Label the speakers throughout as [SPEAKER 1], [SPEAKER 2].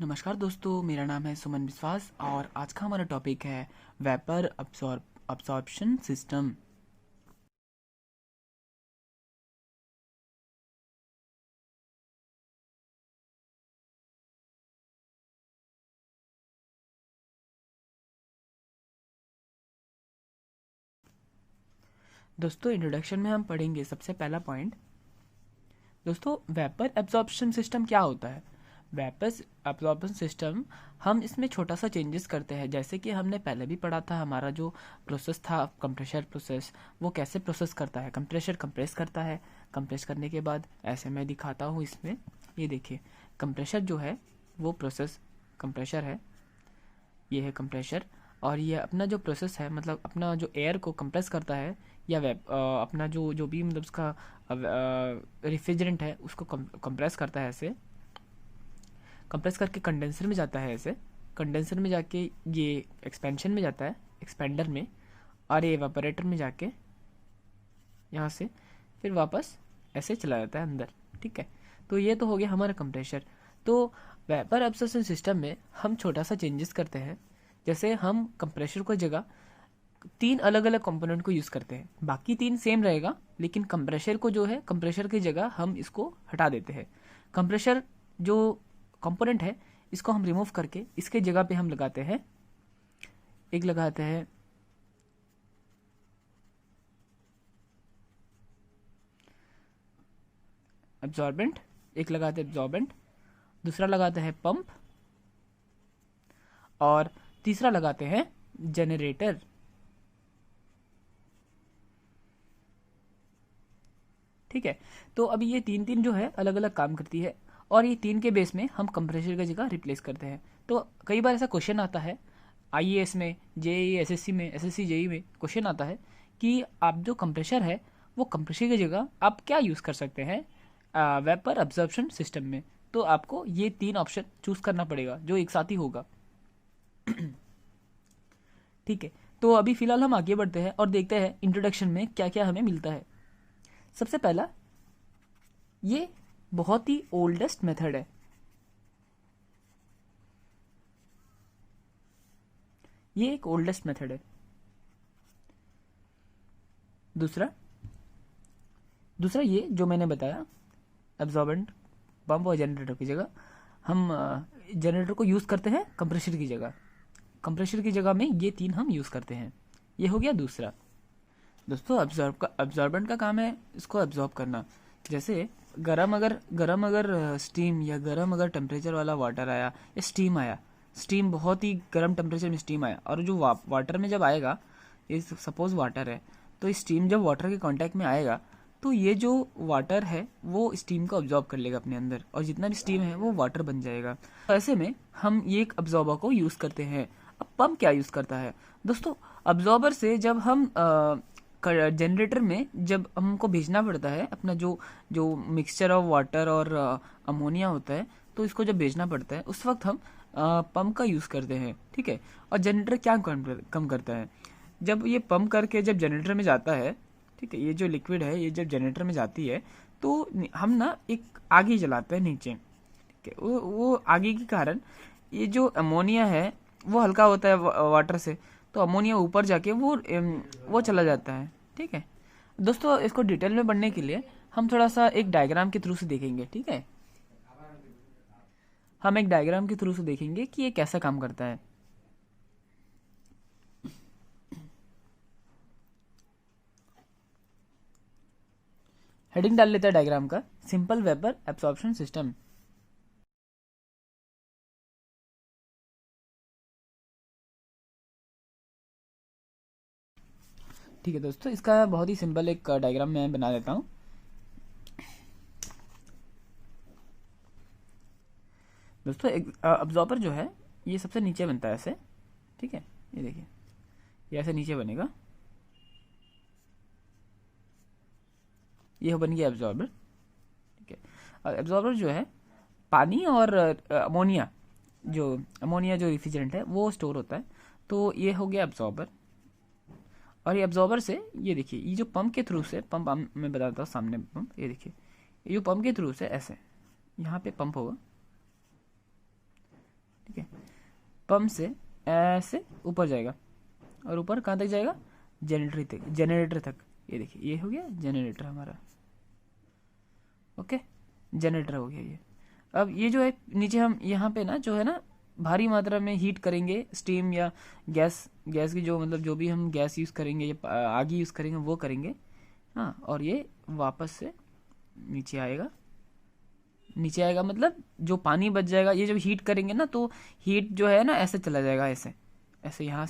[SPEAKER 1] नमस्कार दोस्तों, मेरा नाम है सुमन विश्वास और आज का हमारा टॉपिक है वेपर अब्सॉर्प्शन सिस्टम। दोस्तों, इंट्रोडक्शन में हम पढ़ेंगे सबसे पहला पॉइंट। दोस्तों, वेपर एब्जॉर्प्शन सिस्टम क्या होता है? वेपर एब्जॉर्प्शन सिस्टम, हम इसमें छोटा सा चेंजेस करते हैं। जैसे कि हमने पहले भी पढ़ा था, हमारा जो प्रोसेस था कंप्रेशर प्रोसेस, वो कैसे प्रोसेस करता है। कंप्रेशर कंप्रेस करता है, कंप्रेस करने के बाद ऐसे मैं दिखाता हूँ इसमें, ये देखिए। कंप्रेशर जो है वो प्रोसेस कंप्रेशर है, ये है कंप्रेशर। और ये अपना जो प्रोसेस है, मतलब अपना जो एयर को कंप्रेस करता है, या अपना जो जो भी मतलब उसका रिफ्रिजरेंट है उसको कंप्रेस करता है। ऐसे कंप्रेस करके कंडेंसर में जाता है, ऐसे कंडेंसर में जाके ये एक्सपेंशन में जाता है, एक्सपेंडर में, और ये एवापोरेटर में जाके यहाँ से फिर वापस ऐसे चला जाता है अंदर। ठीक है, तो ये तो हो गया हमारा कंप्रेशर। तो वेपर एब्जॉर्प्शन सिस्टम में हम छोटा सा चेंजेस करते हैं। जैसे हम कंप्रेशर को जगह तीन अलग अलग कंपोनेंट को यूज़ करते हैं, बाकी तीन सेम रहेगा, लेकिन कंप्रेशर को जो है कंप्रेशर की जगह हम इसको हटा देते हैं। कंप्रेशर जो कंपोनेंट है इसको हम रिमूव करके इसके जगह पे हम लगाते हैं, एक लगाते हैं एब्जॉर्बेंट, एक लगाते हैं एब्जॉर्बेंट, दूसरा लगाते हैं पंप, और तीसरा लगाते हैं जनरेटर। ठीक है, तो अभी ये तीन तीन जो है अलग अलग काम करती है, और ये तीन के बेस में हम कंप्रेसर की जगह रिप्लेस करते हैं। तो कई बार ऐसा क्वेश्चन आता है आईएएस में, जेईई, एसएससी में, एसएससी जेईई में क्वेश्चन आता है कि आप जो कंप्रेशर है वो कंप्रेसर की जगह आप क्या यूज़ कर सकते हैं वेपर अब्जॉर्प्शन सिस्टम में। तो आपको ये तीन ऑप्शन चूज़ करना पड़ेगा जो एक साथ ही होगा। ठीक है, तो अभी फिलहाल हम आगे बढ़ते हैं और देखते हैं इंट्रोडक्शन में क्या क्या हमें मिलता है। सबसे पहला, ये बहुत ही ओल्डेस्ट मेथड है। ये एक ओल्डेस्ट मेथड है। दूसरा दूसरा ये जो मैंने बताया, एब्जॉर्बेंट, पंप और जनरेटर की जगह हम जनरेटर को यूज़ करते हैं कंप्रेशर की जगह। कंप्रेशर की जगह में ये तीन हम यूज़ करते हैं। ये हो गया दूसरा। दोस्तों, एब्जॉर्बेंट का काम है इसको एब्जॉर्ब करना। जैसे गरम अगर स्टीम या गरम अगर टेम्परेचर वाला वाटर आया या स्टीम आया, स्टीम बहुत ही गर्म टेम्परेचर में स्टीम आया, और जो वाटर में जब आएगा, ये सपोज वाटर है, तो स्टीम जब वाटर के कांटेक्ट में आएगा तो ये जो वाटर है वो स्टीम को अब्जॉर्ब कर लेगा अपने अंदर, और जितना भी स्टीम है वो वाटर बन जाएगा। तो ऐसे में हम ये एक अब्जॉर्बर को यूज़ करते हैं। अब पंप क्या यूज़ करता है? दोस्तों, अब्जॉर्बर से जब हम जनरेटर में जब हमको भेजना पड़ता है अपना जो जो मिक्सचर ऑफ वाटर और अमोनिया होता है, तो इसको जब भेजना पड़ता है उस वक्त हम पंप का यूज़ करते हैं। ठीक है, और जनरेटर क्या कम करता है? जब ये पंप करके जब जनरेटर में जाता है, ठीक है, ये जो लिक्विड है ये जब जनरेटर में जाती है तो हम ना एक आगे जलाते हैं नीचे। ठीक है, वो आगे के कारण ये जो अमोनिया है वो हल्का होता है वाटर से, तो अमोनिया ऊपर जाके वो चला जाता है। ठीक है दोस्तों, इसको डिटेल में पढ़ने के लिए हम थोड़ा सा एक डायग्राम के थ्रू से देखेंगे। ठीक है, हम एक डायग्राम के थ्रू से देखेंगे कि ये कैसा काम करता है। हेडिंग डाल लेते हैं डायग्राम का, सिंपल वेपर एब्सॉर्प्शन सिस्टम। ठीक है दोस्तों, इसका बहुत ही सिंपल एक डायग्राम मैं बना देता हूँ। दोस्तों, एक अब्जॉर्बर जो है ये सबसे नीचे बनता है ऐसे। ठीक है, ये देखिए, ये ऐसे नीचे बनेगा, ये बन गया एब्जॉर्बर। ठीक है, और एब्जॉर्बर जो है पानी और अमोनिया जो रिफ्रिजरेंट है वो स्टोर होता है। तो ये हो गया एब्जॉर्बर, और ये एब्जॉर्बर से ये देखिए, ये जो पंप के थ्रू से मैं बताता हूँ सामने पंप, ये देखिए, ये जो पंप के थ्रू से ऐसे यहाँ पे पंप होगा, पंप से ऐसे ऊपर जाएगा और ऊपर कहाँ तक जाएगा, जनरेटर तक। ये देखिए ये हो गया जनरेटर हमारा, ओके, जनरेटर हो गया ये। अब ये जो है नीचे हम यहाँ पे ना जो है ना भारी मात्रा में हीट करेंगे, स्टीम या गैस की जो मतलब जो भी हम गैस यूज़ करेंगे या आग यूज़ करेंगे वो करेंगे, हाँ। और ये वापस से नीचे आएगा मतलब जो पानी बच जाएगा, ये जब हीट करेंगे ना तो हीट जो है ना ऐसे चला जाएगा, ऐसे यहाँ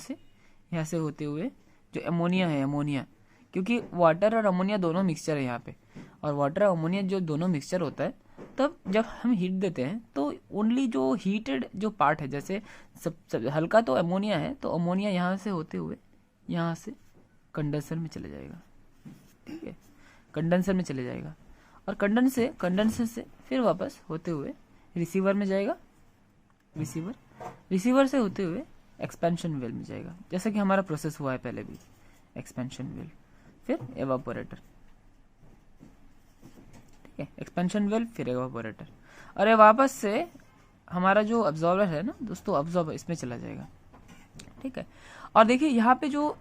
[SPEAKER 1] से होते हुए जो अमोनिया है, अमोनिया, क्योंकि वाटर और अमोनिया दोनों मिक्सचर है यहाँ पे, और वाटर और अमोनिया जो दोनों मिक्सचर होता है, तब जब हम हीट देते हैं तो ओनली जो हीटेड जो पार्ट है, जैसे सब हल्का तो अमोनिया है, तो अमोनिया यहाँ से होते हुए यहाँ से कंडेंसर में चले जाएगा, ठीक है, कंडेंसर में चले जाएगा। और कंडेंसर से फिर वापस होते हुए रिसीवर में जाएगा, रिसीवर से होते हुए एक्सपेंशन वेल में जाएगा, जैसा कि हमारा प्रोसेस हुआ है पहले भी, एक्सपेंशन वेल फिर एवापोरेटर, ठीक है, एक्सपेंशन वेल फिर एवापोरेटर। और ये वापस से हमारा जो अब्जॉर्बर है ना दोस्तों, अब्जॉर्बर इसमें चला जाएगा, ठीक है। और देखिए यहाँ पे जो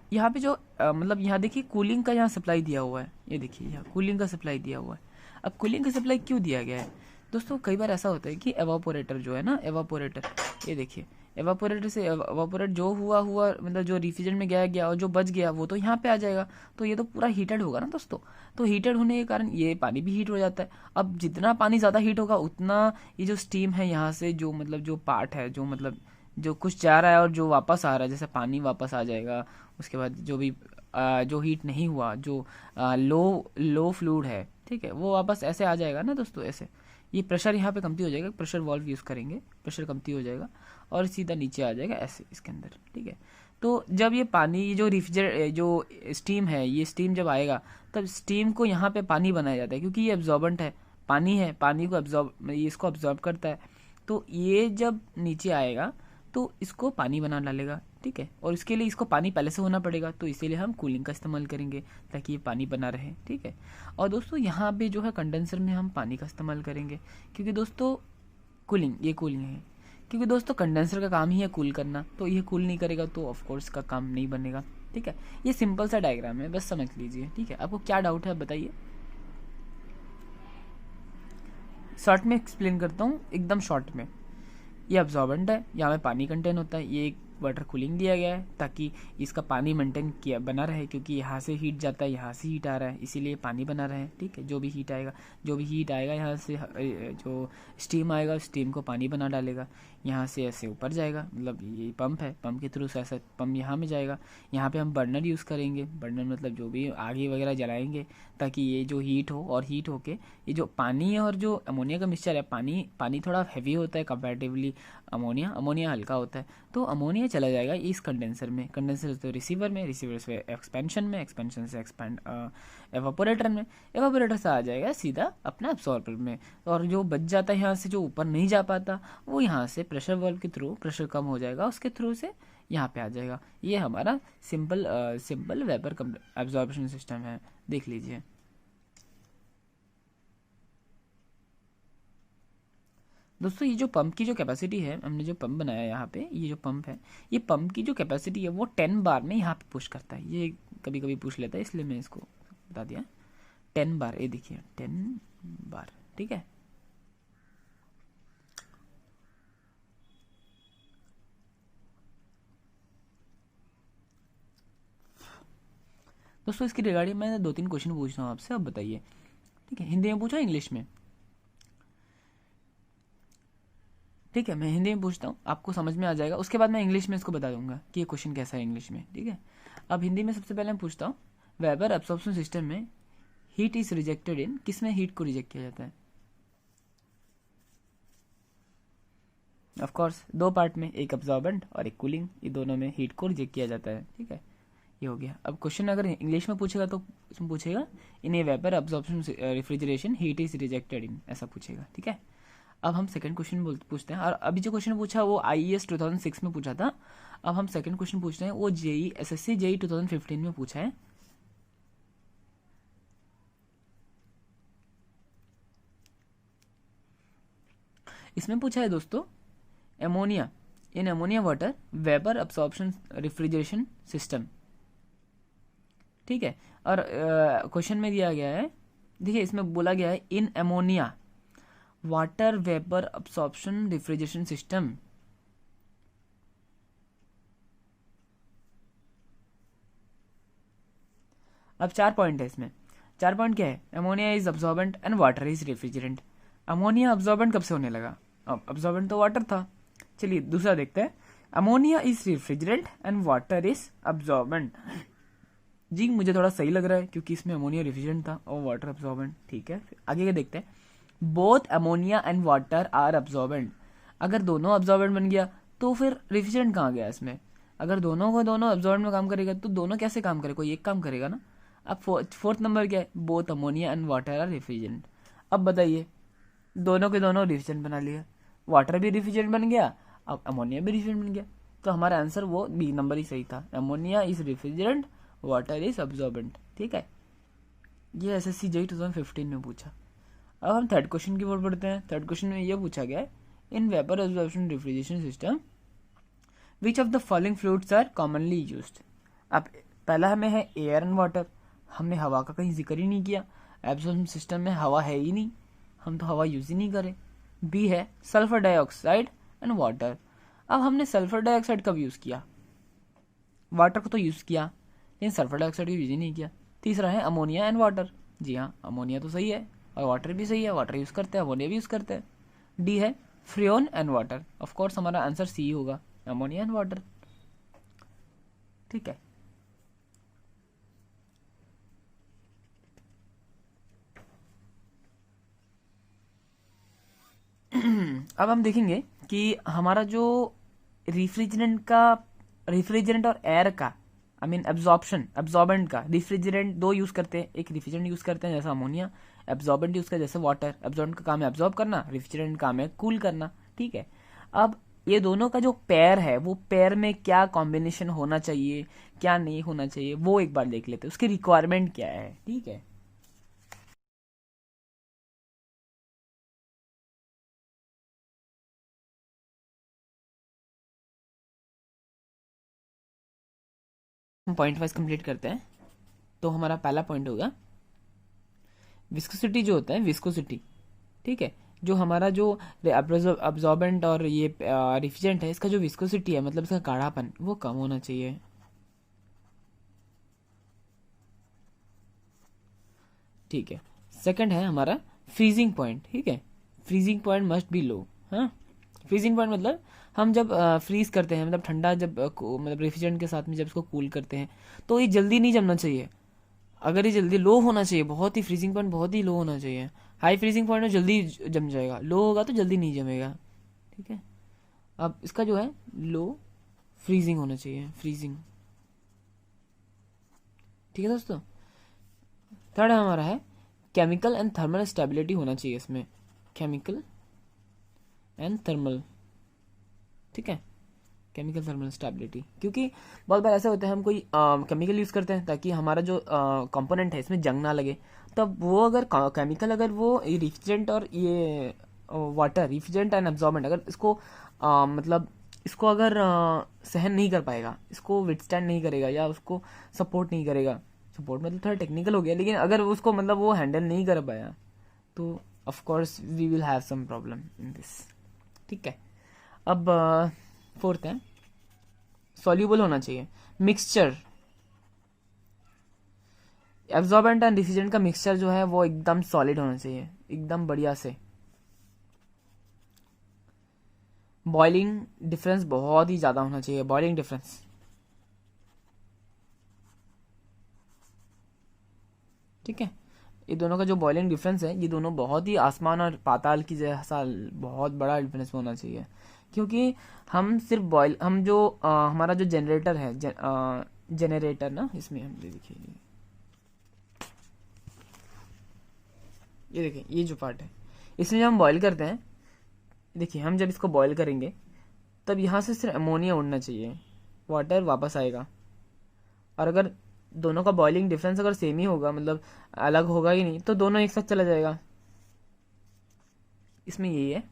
[SPEAKER 1] मतलब यहाँ देखिए कूलिंग का यहाँ सप्लाई दिया हुआ है, ये देखिए यहाँ कूलिंग का सप्लाई दिया हुआ है। अब कूलिंग का सप्लाई क्यों दिया गया है दोस्तों, कई बार ऐसा होता है कि एवापोरेटर जो है ना, एवापोरेटर, ये देखिए एवापोरेटर से एवापोरेट जो हुआ मतलब जो रेफ्रिजरेंट में गया और जो बच गया वो तो यहाँ पे आ जाएगा, तो ये तो पूरा हीटेड होगा ना दोस्तों, तो हीटेड होने के कारण ये पानी भी हीट हो जाता है। अब जितना पानी ज़्यादा हीट होगा उतना ये जो स्टीम है यहाँ से जो मतलब जो पार्ट है जो मतलब जो कुछ जा रहा है और जो वापस आ रहा है, जैसे पानी वापस आ जाएगा, उसके बाद जो भी जो हीट नहीं हुआ, जो लो फ्लूइड है, ठीक है, वो वापस ऐसे आ जाएगा ना दोस्तों, ऐसे ये प्रेशर यहाँ पे कमती हो जाएगा, प्रेशर वॉल्व यूज़ करेंगे, प्रेशर कमती हो जाएगा और सीधा नीचे आ जाएगा ऐसे इसके अंदर, ठीक है। तो जब ये पानी जो जो स्टीम है, ये स्टीम जब आएगा तब स्टीम को यहाँ पे पानी बनाया जाता है, क्योंकि ये एब्जॉर्बेंट है, पानी को ये इसको एब्जॉर्ब करता है, तो ये जब नीचे आएगा तो इसको पानी बना डालेगा, ठीक है। और इसके लिए इसको पानी पहले से होना पड़ेगा, तो इसीलिए हम कूलिंग का इस्तेमाल करेंगे ताकि ये पानी बना रहे, ठीक है। और दोस्तों यहाँ पे जो है कंडेंसर में हम पानी का इस्तेमाल करेंगे, क्योंकि दोस्तों कूलिंग है, क्योंकि दोस्तों कंडेंसर का काम ही है कूल करना, तो ये कूल नहीं करेगा तो ऑफकोर्स का काम नहीं बनेगा, ठीक है। ये सिंपल सा डायग्राम है, बस समझ लीजिए, ठीक है। आपको क्या डाउट है बताइए, शॉर्ट में एक्सप्लेन करता हूँ, एकदम शॉर्ट में। ये अब्जॉर्बेंट है, यहाँ में पानी कंटेन होता है, ये एक वाटर कूलिंग दिया गया है ताकि इसका पानी मेंटेन किया बना रहे, क्योंकि यहाँ से हीट जाता है, यहाँ से हीट आ रहा है, इसीलिए पानी बना रहे, ठीक है। जो भी हीट आएगा यहाँ से जो स्टीम आएगा, स्टीम को पानी बना डालेगा, यहाँ से ऐसे ऊपर जाएगा, मतलब ये पंप है, पंप के थ्रू से ऐसा पंप यहाँ में जाएगा। यहाँ पे हम बर्नर यूज़ करेंगे, बर्नर मतलब जो भी आगे वगैरह जलाएंगे ताकि ये जो हीट हो, और हीट होके ये जो पानी है और जो अमोनिया का मिक्सचर है, पानी थोड़ा हैवी होता है कंपैरेटिवली अमोनिया हल्का होता है, तो अमोनिया चला जाएगा इस कंडेंसर से रिसीवर से एक्सपेंशन से एवापोरेटर से आ जाएगा सीधा अपना अब्सॉर्बर में, और जो बच जाता है यहाँ से जो ऊपर नहीं जा पाता वो यहाँ से प्रेशर वाल्व के थ्रू प्रेशर कम हो जाएगा, उसके थ्रू से यहाँ पे आ जाएगा। ये हमारा सिंपल वेपर एब्जॉर्प्शन सिस्टम है, देख लीजिए। दोस्तों ये जो पंप की जो कैपेसिटी है, हमने जो पंप बनाया यहाँ पे, ये जो पंप है, ये पंप की जो कैपेसिटी है वो 10 बार में यहाँ पे पुश करता है, ये कभी कभी पुश लेता है, इसलिए मैं इसको बता दिया 10 बार, ये देखिए 10 बार, ठीक है। दोस्तों इसकी रिगार्डिंग मैं 2-3 क्वेश्चन पूछ रहा हूँ आपसे, आप बताइए, ठीक है। हिंदी में पूछा, इंग्लिश में, ठीक है। मैं हिंदी में पूछता हूँ, आपको समझ में आ जाएगा, उसके बाद मैं इंग्लिश में इसको बता दूंगा कि ये क्वेश्चन कैसा है इंग्लिश में, ठीक है। अब हिंदी में सबसे पहले मैं पूछता हूँ, वेबर एब्सॉर्प्शन सिस्टम में हीट इज रिजेक्टेड इन, किसमें हीट को रिजेक्ट किया जाता है? ऑफ कोर्स 2 पार्ट में, एक एब्जॉर्बेंट और एक कूलिंग, ये दोनों में हीट को रिजेक्ट किया जाता है, ठीक है। ये हो गया। अब क्वेश्चन अगर इंग्लिश में पूछेगा तो इसमें पूछेगा in a vapour absorption refrigeration heat is rejected in, ऐसा पूछेगा, ठीक है। अब हम सेकंड क्वेश्चन पूछते हैं, और अभी जो क्वेश्चन पूछा वो IES 2006 में पूछा था। अब हम सेकंड क्वेश्चन पूछते हैं, वो SSC JEE 2015 में पूछा है। इसमें पूछा है दोस्तों, ammonia in ammonia water vapour absorption refrigeration system. ठीक है, और क्वेश्चन में दिया गया है, देखिए इसमें बोला गया है in ammonia water vapour absorption refrigeration system. अब 4 पॉइंट है इसमें। 4 पॉइंट क्या है? Ammonia is absorbent and water is refrigerant. Ammonia absorbent कब से होने लगा? अब अब्सॉर्बेंट तो वाटर था। चलिए दूसरा देखते हैं। Ammonia is refrigerant and water is absorbent. जी मुझे थोड़ा सही लग रहा है क्योंकि इसमें अमोनिया रेफ्रिजरेंट था और वाटर अब्सॉर्बेंट। ठीक है, फिर आगे का देखते हैं। Both ammonia and water are absorbent. अगर दोनों अब्सॉर्बेंट बन गया तो फिर रेफ्रिजरेंट कहाँ गया इसमें? अगर दोनों को दोनों अब्सॉर्बेंट में काम करेगा तो दोनों कैसे काम करेगा? कोई एक काम करेगा ना। अब फोर्थ नंबर क्या है? Both ammonia and water are refrigerant. अब बताइए, दोनों के दोनों रेफ्रिजरेंट बना लिया, वाटर भी रेफ्रिजरेंट बन गया, अब अमोनिया भी रेफ्रिजरेंट बन गया। तो हमारा आंसर वो बी नंबर ही सही था। Ammonia is refrigerant, water is absorbent. ठीक है, ये एसएससी जेई 2015 में पूछा। अब हम थर्ड क्वेश्चन की ओर बढ़ते हैं। थर्ड क्वेश्चन में ये पूछा गया है in vapour absorption refrigeration system which of the following fluids are commonly used. अब पहला हमें है एयर एंड वाटर। हमने हवा का कहीं जिक्र ही नहीं किया, एब्जॉर्प्शन सिस्टम में हवा है ही नहीं, हम तो हवा यूज ही नहीं करें। बी है सल्फर डाइऑक्साइड एंड वाटर। अब हमने सल्फर डाइऑक्साइड कब यूज किया? वाटर को तो यूज किया लेकिन सल्फर डाइऑक्साइड को यूज ही नहीं किया। तीसरा है अमोनिया एंड वाटर। जी हाँ, अमोनिया तो सही है और वाटर भी सही है, वाटर यूज करते हैं, अमोनिया भी यूज करते हैं। डी है Freon and water. Of course हमारा आंसर सी होगा, अमोनिया एंड वाटर। ठीक है, अब हम देखेंगे कि हमारा जो रेफ्रिजरेंट और एयर का आई मीन एब्जॉर्बेंट का, रेफ्रिजरेंट दो यूज करते हैं, एक रेफ्रिजरेंट यूज करते हैं जैसा अमोनिया, एब्जॉर्बेंट यूज करते हैं जैसे वाटर। एब्जॉर्बेंट का काम है एब्जॉर्ब करना, रेफ्रिजरेंट काम है कूल करना। ठीक है, अब ये दोनों का जो पेयर है वो पेयर में क्या कॉम्बिनेशन होना चाहिए, क्या नहीं होना चाहिए, वो एक बार देख लेते हैं, उसकी रिक्वायरमेंट क्या है। ठीक है, हम पॉइंट वाइज कंप्लीट करते हैं। तो हमारा पहला पॉइंट होगा विस्कोसिटी। जो होता है विस्कोसिटी, ठीक है, जो हमारा जो अब्जॉर्बेंट और ये रिफ्रिजरेंट है, इसका जो विस्कोसिटी है मतलब इसका गाढ़ापन वो कम होना चाहिए। ठीक है, सेकंड है हमारा फ्रीजिंग पॉइंट। ठीक है, फ्रीजिंग पॉइंट मस्ट बी लो। हाँ, फ्रीजिंग पॉइंट मतलब हम जब फ्रीज करते हैं, मतलब ठंडा जब मतलब रेफ्रिजरेंट के साथ में जब इसको कूल करते हैं तो ये जल्दी नहीं जमना चाहिए। अगर ये जल्दी लो होना चाहिए, बहुत ही फ्रीजिंग पॉइंट बहुत ही लो होना चाहिए। हाई फ्रीजिंग पॉइंट में जल्दी जम जाएगा, लो होगा तो जल्दी नहीं जमेगा। ठीक है, अब इसका जो है लो फ्रीजिंग होना चाहिए, फ्रीजिंग। ठीक है दोस्तों, थर्ड हमारा है केमिकल एंड थर्मल स्टेबिलिटी होना चाहिए इसमें, केमिकल एंड थर्मल। ठीक है, केमिकल थर्मल स्टेबिलिटी, क्योंकि बहुत बार ऐसा होता है हम कोई केमिकल यूज़ करते हैं ताकि हमारा जो कंपोनेंट है इसमें जंग ना लगे। तब वो अगर केमिकल अगर वो रिफ्रिजरेंट और ये वाटर, रिफ्रिजरेंट एंड एब्जॉर्बेंट, अगर इसको मतलब इसको अगर सहन नहीं कर पाएगा, इसको विथस्टैंड नहीं करेगा या उसको सपोर्ट नहीं करेगा, सपोर्ट मतलब थोड़ा टेक्निकल हो गया, लेकिन अगर उसको मतलब वो हैंडल नहीं कर पाया तो of course we will have some problem in this. ठीक है, अब फोर्थ है सॉल्यूबल होना चाहिए, मिक्सचर। एब्जॉर्बेंट एंड रिफ्रिजरेंट का मिक्सचर जो है वो एकदम सॉलिड होना चाहिए, एकदम बढ़िया से। बॉइलिंग डिफरेंस बहुत ही ज्यादा होना चाहिए, बॉइलिंग डिफरेंस। ठीक है, ये दोनों का जो बॉइलिंग डिफरेंस है, ये दोनों बहुत ही आसमान और पाताल की जैसा बहुत बड़ा डिफरेंस होना चाहिए। क्योंकि हम सिर्फ बॉयल, हम जो हमारा जो जनरेटर है, जनरेटर ना, इसमें हम देखिए ये देखिए ये जो पार्ट है, इसमें जब हम बॉयल करते हैं, देखिए हम जब इसको बॉयल करेंगे तब यहाँ से सिर्फ अमोनिया उड़ना चाहिए, वाटर वापस आएगा। और अगर दोनों का बॉइलिंग डिफरेंस अगर सेम ही होगा, मतलब अलग होगा ही नहीं, तो दोनों एक साथ चला जाएगा। इसमें यही है।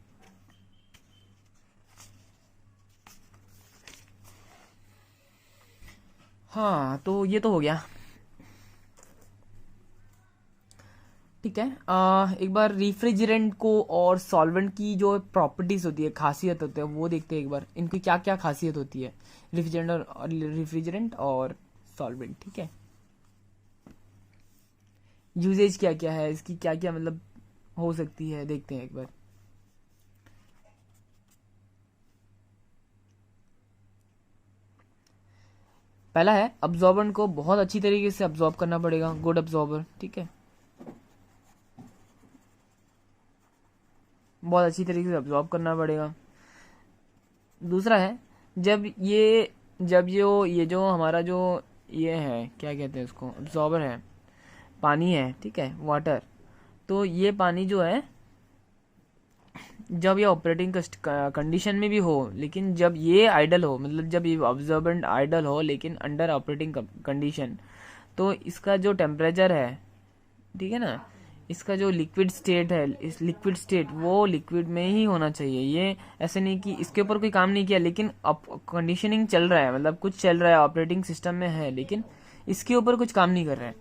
[SPEAKER 1] हाँ, तो ये तो हो गया। ठीक है, एक बार रिफ्रिजरेंट को और सॉल्वेंट की जो प्रॉपर्टीज होती है, खासियत होती है, वो देखते हैं एक बार इनकी क्या क्या खासियत होती है, रिफ्रिजरेंट और सॉल्वेंट। ठीक है, यूजेज क्या क्या है इसकी, क्या क्या मतलब हो सकती है, देखते हैं एक बार। पहला है, अब्जॉर्बेंट को बहुत अच्छी तरीके से अब्जॉर्ब करना पड़ेगा, गुड अब्जॉर्बर। ठीक है, बहुत अच्छी तरीके से अब्जॉर्ब करना पड़ेगा। दूसरा है, जब ये जो हमारा जो ये है, क्या कहते हैं उसको, अब्जॉर्बर है, पानी है, ठीक है, वाटर। तो ये पानी जो है, जब ये ऑपरेटिंग कंडीशन में भी हो, लेकिन जब ये आइडल हो, मतलब जब ये ऑब्जॉर्बेंट आइडल हो लेकिन अंडर ऑपरेटिंग कंडीशन, तो इसका जो टेम्परेचर है, ठीक है ना, इसका जो लिक्विड स्टेट है, इस लिक्विड स्टेट वो लिक्विड में ही होना चाहिए। ये ऐसे नहीं कि इसके ऊपर कोई काम नहीं किया लेकिन अब कंडीशनिंग चल रहा है, मतलब कुछ चल रहा है ऑपरेटिंग सिस्टम में है लेकिन इसके ऊपर कुछ काम नहीं कर रहे हैं।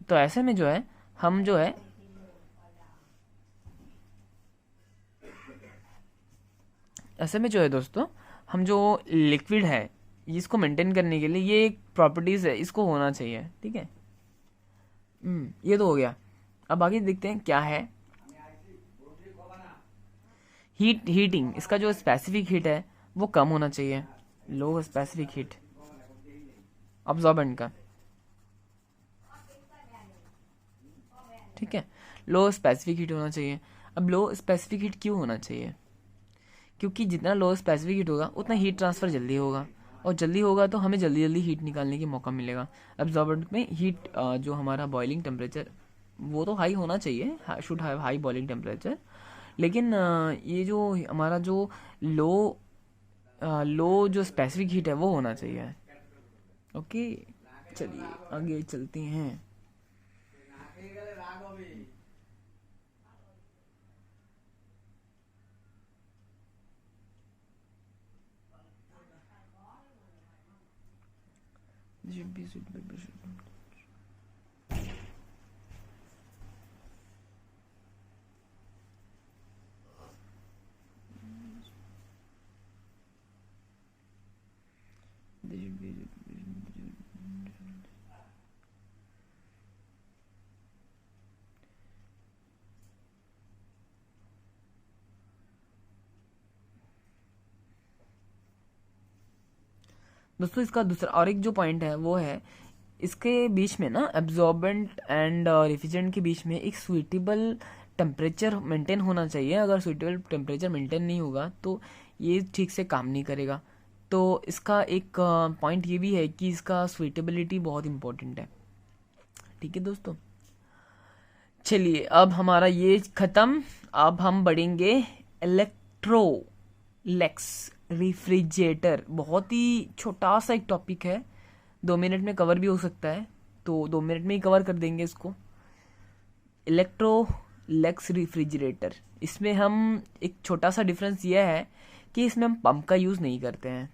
[SPEAKER 1] तो ऐसे में जो है, हम जो है, ऐसे में जो है दोस्तों, हम जो लिक्विड है इसको मेंटेन करने के लिए ये एक प्रॉपर्टीज है, इसको होना चाहिए। ठीक है, ये तो हो गया। अब आगे देखते हैं क्या है। हीटिंग, इसका जो स्पेसिफिक हीट है वो कम होना चाहिए, लो स्पेसिफिक हीट अब्जॉर्बेंट का। ठीक है, लो स्पेसिफिक हीट होना चाहिए। अब लो स्पेसिफिक हीट क्यों होना चाहिए? क्योंकि जितना लो स्पेसिफिक हीट होगा उतना हीट ट्रांसफर जल्दी होगा, और जल्दी होगा तो हमें जल्दी जल्दी हीट निकालने की मौका मिलेगा। अब्जॉर्बेंट में हीट, जो हमारा बॉइलिंग टेम्परेचर वो तो हाई होना चाहिए, should have high boiling temperature, लेकिन ये जो हमारा जो लो लो जो स्पेसिफिक हीट है वो होना चाहिए। ओके, चलिए आगे चलते हैं। दोस्तों इसका दूसरा और एक जो पॉइंट है वो है, इसके बीच में ना, एब्जॉर्बेंट एंड रेफ्रिजरेंट के बीच में एक सुइटेबल टेम्परेचर मेंटेन होना चाहिए। अगर सुइटेबल टेम्परेचर मेंटेन नहीं होगा तो ये ठीक से काम नहीं करेगा। तो इसका एक पॉइंट ये भी है कि इसका सुइटेबिलिटी बहुत इंपॉर्टेंट है। ठीक है दोस्तों, चलिए अब हमारा ये खत्म। अब हम बढ़ेंगे इलेक्ट्रोलेक्स रेफ्रिजरेटर। बहुत ही छोटा सा एक टॉपिक है, 2 मिनट में कवर भी हो सकता है, तो 2 मिनट में ही कवर कर देंगे इसको। इलेक्ट्रोलेक्स रेफ्रिजरेटर, इसमें हम एक छोटा सा डिफरेंस यह है कि इसमें हम पंप का यूज़ नहीं करते हैं।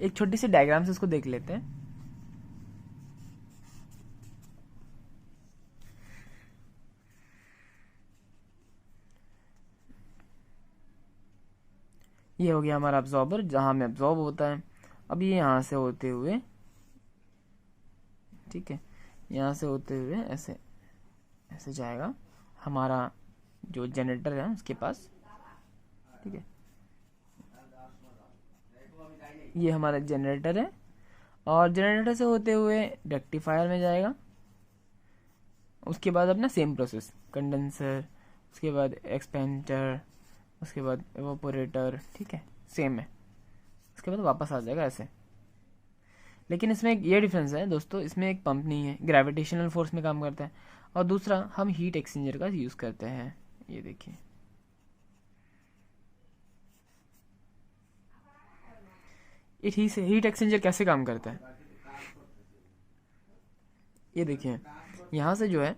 [SPEAKER 1] एक छोटी सी डायग्राम से इसको देख लेते हैं। ये हो गया हमारा अब्जॉर्बर, जहाँ में अब्जॉर्ब होता है। अब ये यहाँ से होते हुए, ठीक है, यहाँ से होते हुए ऐसे ऐसे जाएगा हमारा जो जनरेटर है उसके पास। ठीक है, ये हमारा जनरेटर है, और जनरेटर से होते हुए रेक्टिफायर में जाएगा। उसके बाद अपना सेम प्रोसेस, कंडेंसर, उसके बाद एक्सपेंटर, उसके बाद एवापोरेटर। ठीक है, सेम है। उसके बाद वापस आ जाएगा ऐसे। लेकिन इसमें एक ये डिफरेंस है दोस्तों, इसमें एक पंप नहीं है, ग्रेविटेशनल फोर्स में काम करता है। और दूसरा, हम हीट एक्सचेंजर का यूज़ करते हैं। ये देखिए, हीट एक्सचेंजर कैसे काम करता है, ये देखिए। यहाँ से जो है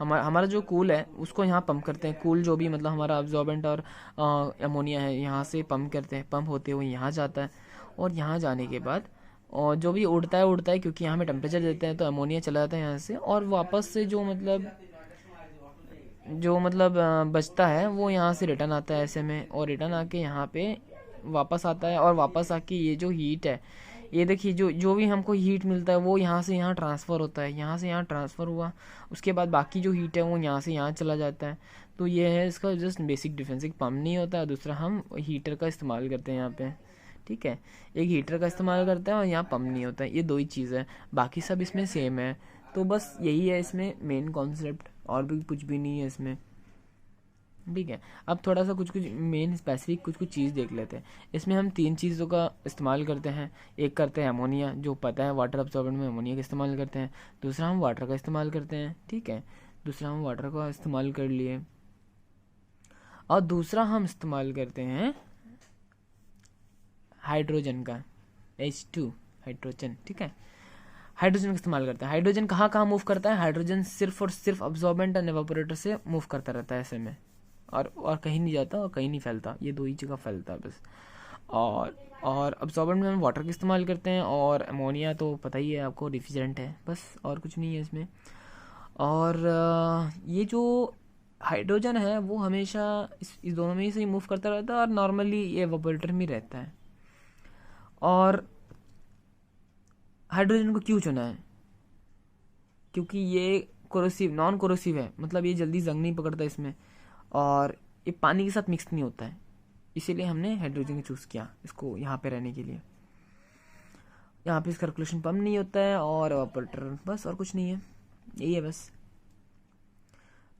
[SPEAKER 1] हमारा जो कूल है उसको यहाँ पंप करते हैं, कूल जो भी मतलब हमारा अब्जॉर्बेंट और अमोनिया है यहाँ से पंप करते हैं, पंप होते हुए यहाँ जाता है, और यहाँ जाने के बाद और जो भी उड़ता है क्योंकि यहाँ में टेम्परेचर देते हैं तो अमोनिया चला जाता है यहाँ से, और वापस से जो मतलब बचता है वो यहाँ से रिटर्न आता है ऐसे में, और रिटर्न आके यहाँ पे वापस आता है, और वापस आके ये जो हीट है, ये देखिए जो जो भी हमको हीट मिलता है वो यहाँ से यहाँ ट्रांसफ़र होता है, यहाँ से यहाँ ट्रांसफ़र हुआ, उसके बाद बाकी जो हीट है वो यहाँ से यहाँ चला जाता है। तो ये है इसका जस्ट बेसिक डिफरेंस, एक पम्प नहीं होता है, दूसरा हम हीटर का इस्तेमाल करते हैं यहाँ पे, ठीक है। एक हीटर का इस्तेमाल करते हैं और यहाँ पम्प नहीं होता है, ये दो ही चीज़ है, बाकी सब इसमें सेम है। तो बस यही है इसमें मेन कॉन्सेप्ट, और भी कुछ भी नहीं है इसमें, ठीक है। अब थोड़ा सा कुछ कुछ मेन स्पेसिफिक कुछ कुछ चीज़ देख लेते हैं। इसमें हम तीन चीज़ों का इस्तेमाल करते हैं, एक करते हैं अमोनिया, जो पता है वाटर अब्सॉर्बेंट में अमोनिया का इस्तेमाल करते हैं, दूसरा हम वाटर का इस्तेमाल करते हैं, ठीक है, दूसरा हम वाटर का इस्तेमाल कर लिए, और दूसरा हम इस्तेमाल करते हैं हाइड्रोजन का, H2 हाइड्रोजन, ठीक है। हाइड्रोजन का इस्तेमाल करते हैं। हाइड्रोजन कहाँ कहाँ मूव करता है, हाइड्रोजन सिर्फ और सिर्फ अब्सॉर्बेंट एंड एवापोरेटर से मूव करता रहता है ऐसे में, और कहीं नहीं जाता और कहीं नहीं फैलता, ये दो ही जगह फैलता है बस। और अब्सॉर्बेंट में हम वाटर का इस्तेमाल करते हैं, और अमोनिया तो पता ही है आपको रिफ्रिजरेंट है, बस और कुछ नहीं है इसमें। और ये जो हाइड्रोजन है वो हमेशा इस दोनों में से ही मूव करता रहता है, और नॉर्मली ये एवापोरेटर में रहता है। और हाइड्रोजन को क्यों चुना है, क्योंकि ये कोरोसिव नॉन कोरोसिव है, मतलब ये जल्दी जंग नहीं पकड़ता इसमें, और ये पानी के साथ मिक्स नहीं होता है, इसीलिए हमने हाइड्रोजन को चूज़ किया इसको यहाँ पे रहने के लिए। यहाँ पे सर्कुलेशन पम्प नहीं होता है, और ऑपरेटर, बस और कुछ नहीं है, यही है बस।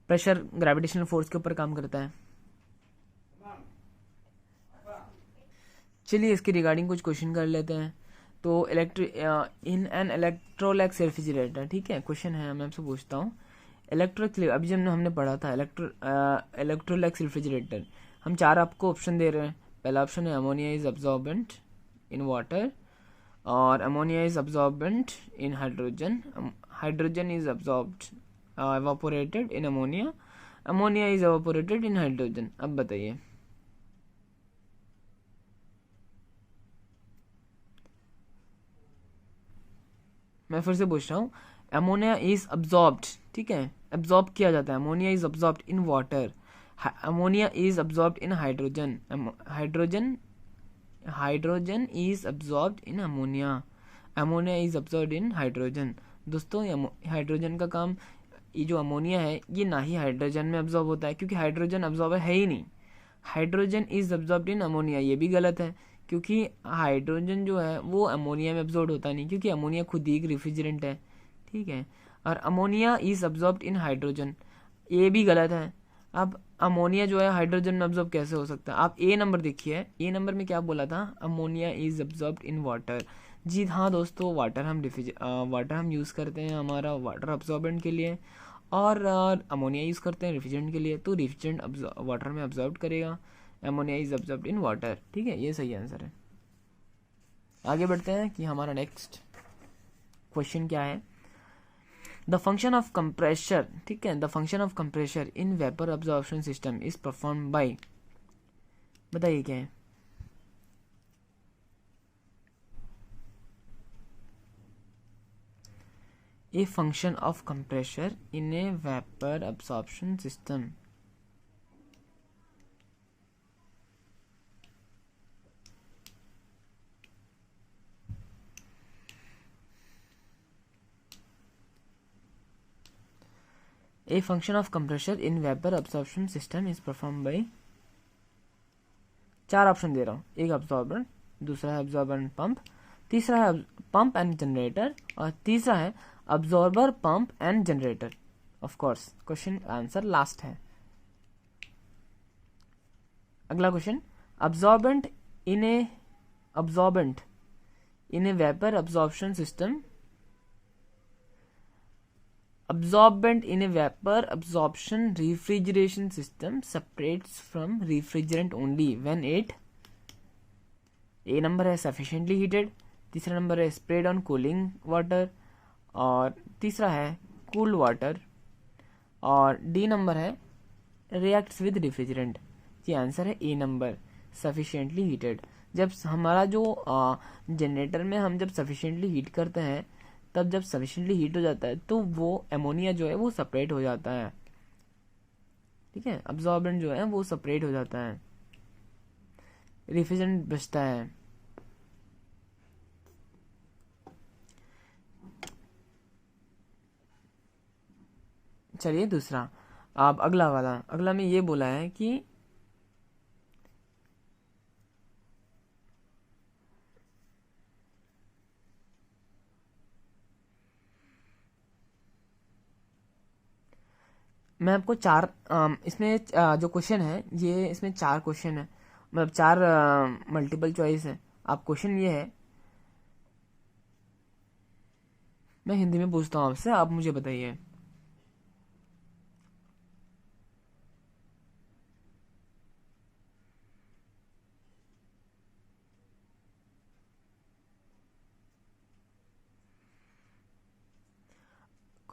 [SPEAKER 1] प्रेशर ग्रेविटेशनल फोर्स के ऊपर काम करता है। चलिए इसके रिगार्डिंग कुछ क्वेश्चन कर लेते हैं। तो इन एन इलेक्ट्रोलैक्स रेफ्रिजरेटर, ठीक है, क्वेश्चन है, मैं आपसे पूछता हूँ। इलेक्ट्रिक, अभी जब हमने पढ़ा था इलेक्ट्रोलैक्स रेफ्रिजरेटर, हम चार आपको ऑप्शन दे रहे हैं। पहला ऑप्शन है ammonia is absorbent in water, और ammonia is absorbent in hydrogen, hydrogen is absorbed evaporated in ammonia, ammonia is evaporated in hydrogen. अब बताइए, मैं फिर से पूछ रहा हूँ। अमोनिया इज अब्जॉर्ब्ड, ठीक है, अब्जॉर्ब किया जाता है, ammonia is absorbed in water, ammonia is absorbed in hydrogen, hydrogen is absorbed in ammonia, ammonia is absorbed in hydrogen. दोस्तों हाइड्रोजन का काम, ये जो अमोनिया है ये ना ही हाइड्रोजन में अब्जॉर्ब होता है, क्योंकि हाइड्रोजन अब्जॉर्बर है ही नहीं। Hydrogen is absorbed in ammonia, ये भी गलत है, क्योंकि हाइड्रोजन जो है वो अमोनिया में अब्जॉर्ब होता नहीं, क्योंकि अमोनिया खुद ही एक रेफ्रिजरेंट है, ठीक है। और ammonia is absorbed in hydrogen, ये भी गलत है। अब अमोनिया जो है हाइड्रोजन में अब्जॉर्ब कैसे हो सकता है? आप ए नंबर देखिए, ए नंबर में क्या बोला था, ammonia is absorbed in water. जी हाँ दोस्तों, वाटर हम यूज़ करते हैं हमारा वाटर अब्जॉर्बेंट के लिए, और अमोनिया यूज़ करते हैं रेफ्रिजरेंट के लिए, तो रेफ्रिजरेंट वाटर में अब्जॉर्ब करेगा, ammonia is absorbed in water, ठीक है, ये सही आंसर है। आगे बढ़ते हैं कि हमारा नेक्स्ट क्वेश्चन क्या है। द फंक्शन ऑफ कंप्रेशर, ठीक है, the function of compressor in vapour absorption system is perform by, बताइए क्या है। A function of compressor in a vapor absorption system. A function of compressor in vapor absorption system is performed by, चार option दे रहा हूँ, एक absorber, दूसरा है absorber pump, तीसरा है पंप एंड जनरेटर, और तीसरा है absorber pump and generator. Of course question answer last है। अगला question, absorbent in a vapour absorption system, absorbent in a vapor absorption refrigeration system separates from refrigerant only when it, A number है sufficiently heated, तीसरा number है sprayed on cooling water, और तीसरा है cool water, और D number है reacts with refrigerant. ये answer है ए नंबर, सफिशिएंटली हीटेड। जब हमारा जो जनरेटर में हम जब सफिशिएंटली हीट करते हैं, तब जब सफिशिएंटली हीट हो जाता है तो वो अमोनिया जो है वो सेपरेट हो जाता है, ठीक है, अब्जॉर्बेंट जो है वो सेपरेट हो जाता है, रेफ्रिजरेंट बचता है। चलिए दूसरा, आप अगला वाला, अगला में ये बोला है कि मैं आपको चार इसमें जो क्वेश्चन है ये, इसमें चार क्वेश्चन है, मतलब चार मल्टीपल चॉइस है। आप क्वेश्चन ये है, मैं हिंदी में पूछता हूँ आपसे, आप मुझे बताइए।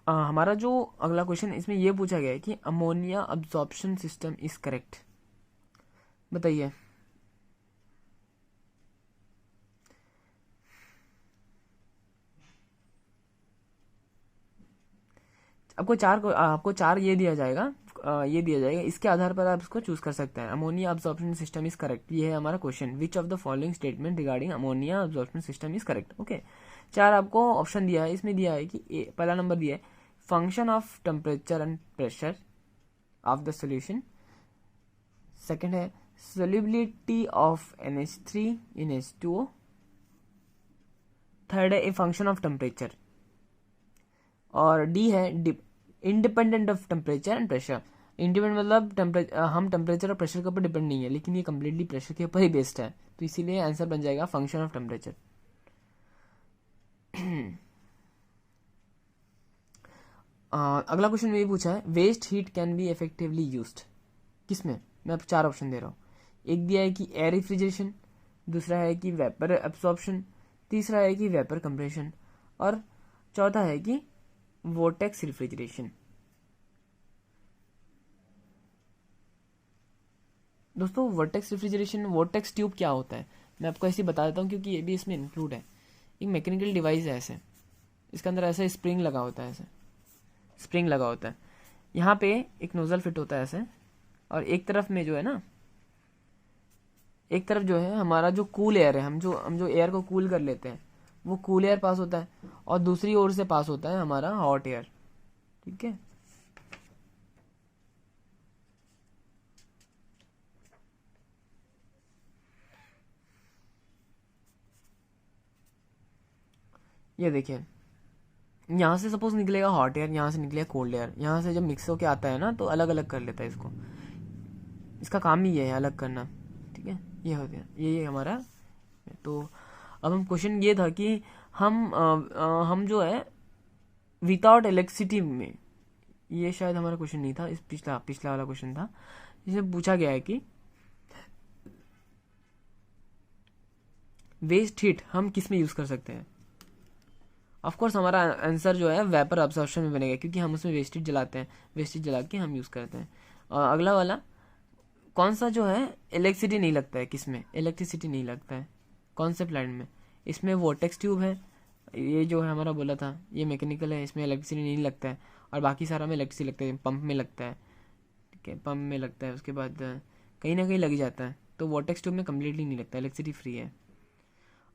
[SPEAKER 1] हमारा जो अगला क्वेश्चन इसमें ये पूछा गया है कि ammonia absorption system is correct, बताइए। आपको चार ये दिया जाएगा, इसके आधार पर आप इसको चूज कर सकते हैं। Ammonia absorption system is correct, ये है हमारा question. Which of the following statement regarding ammonia absorption system is correct. Okay, चार आपको ऑप्शन दिया है, इसमें दिया है कि पहला नंबर दिया है function of temperature and pressure of the solution. Second है solubility of NH3 in H2O। Third है ए फंक्शन ऑफ टेम्परेचर। और डी है independent of temperature and pressure. Independent मतलब हम टेम्परेचर और प्रेशर के ऊपर डिपेंड नहीं है, लेकिन ये कम्प्लीटली प्रेशर के ऊपर ही बेस्ड है, तो इसीलिए आंसर बन जाएगा फंक्शन ऑफ टेम्परेचर। अगला क्वेश्चन में ये पूछा है waste heat can be effectively used, किसमें? मैं आपको चार ऑप्शन दे रहा हूँ। एक दिया है कि एयर रेफ्रिजरेशन, दूसरा है कि वेपर एब्सॉर्प्शन, तीसरा है कि वेपर कंप्रेशन, और चौथा है कि वोर्टेक्स रेफ्रिजरेशन। दोस्तों वोर्टेक्स रेफ्रिजरेशन, वोर्टेक्स ट्यूब क्या होता है मैं आपको ऐसे ही बता देता हूँ, क्योंकि ये भी इसमें इंक्लूड है। एक मैकेनिकल डिवाइस है ऐसे, इसके अंदर ऐसा स्प्रिंग लगा होता है, ऐसे स्प्रिंग लगा होता है, यहाँ पे एक नोजल फिट होता है ऐसे, और एक तरफ में जो है ना, एक तरफ जो है हमारा जो कूल एयर है, हम जो एयर को कूल कर लेते हैं, वो कूल एयर पास होता है, और दूसरी ओर से पास होता है हमारा हॉट एयर, ठीक है। ये देखिए, यहाँ से सपोज निकलेगा हॉट एयर, यहाँ से निकलेगा कोल्ड एयर, यहाँ से जब मिक्स होके आता है ना तो अलग अलग कर लेता है इसको, इसका काम ही ये है अलग करना, ठीक है। ये हो गया, ये हमारा। तो अब हम क्वेश्चन ये था कि हम जो है विदाउट इलेक्ट्रिसिटी में, ये शायद हमारा क्वेश्चन नहीं था, इस पिछला वाला क्वेश्चन था, जिसमें पूछा गया है कि वेस्ट हीट हम किस में यूज कर सकते हैं। ऑफ कोर्स हमारा आंसर जो है वेपर अब्सॉर्प्शन में बनेगा, क्योंकि हम उसमें वेस्टेज जलाते हैं, वेस्टेज जला के हम यूज करते हैं। और अगला वाला कौन सा जो है इलेक्ट्रिसिटी नहीं लगता है, किसमें इलेक्ट्रिसिटी नहीं लगता है, कौन से प्लांट में? इसमें वोर्टेक्स ट्यूब है, ये जो है हमारा बोला था ये मैकेनिकल है, इसमें इलेक्ट्रिसिटी नहीं लगता है, और बाकी सारा में इलेक्ट्रिसिटी लगता है, पंप में लगता है, ठीक है, पंप में लगता है, उसके बाद कहीं ना कहीं लग जाता है, तो वोर्टेक्स ट्यूब में कम्प्लीटली नहीं लगता, इलेक्ट्रिसिटी फ्री है।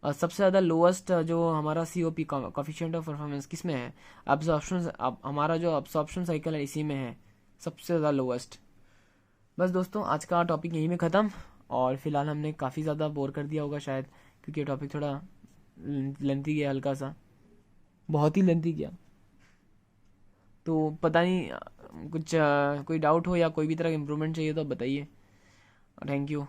[SPEAKER 1] और सबसे ज़्यादा लोएस्ट जो हमारा COP कॉफिशिएंट ऑफ परफॉर्मेंस किस में है? अब्जॉर्प्शन, हमारा जो अब्जॉर्प्शन साइकिल है इसी में है सबसे ज़्यादा लोएस्ट। बस दोस्तों आज का टॉपिक यहीं में ख़त्म, और फिलहाल हमने काफ़ी ज़्यादा बोर कर दिया होगा शायद, क्योंकि ये टॉपिक थोड़ा लेंथी गया, हल्का सा बहुत ही लेंथी गया, तो पता नहीं कुछ कोई डाउट हो या कोई भी तरह का इम्प्रूवमेंट चाहिए तो बताइए। Thank you.